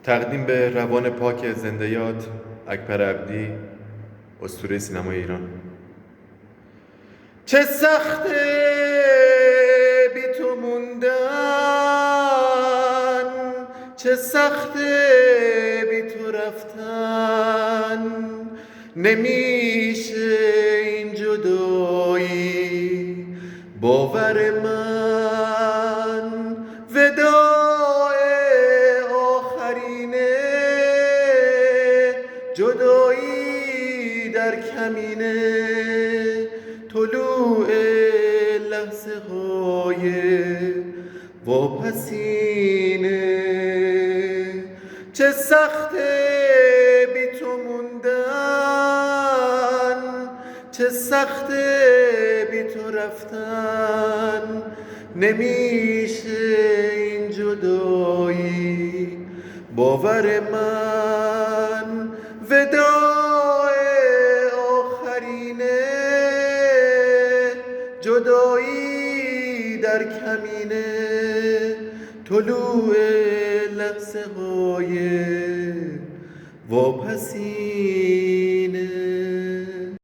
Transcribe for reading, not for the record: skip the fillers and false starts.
تقدیم به روان پاک زنده یاد اکبر عبدی، اسطوره سینمای ایران. چه سخته بی تو موندن، چه سخته بی تو رفتن، نمیشه این جدایی باور من، وداع آخرینه، جدایی در کمینه، طلوع لحظه های واپسینه. چه سخته بی تو موندن، چه سخته بی تو رفتن، نمیشه این جدایی باور من، وداع آخرینه، جدایی در کمینه، طلوع لحظه های واپسینه.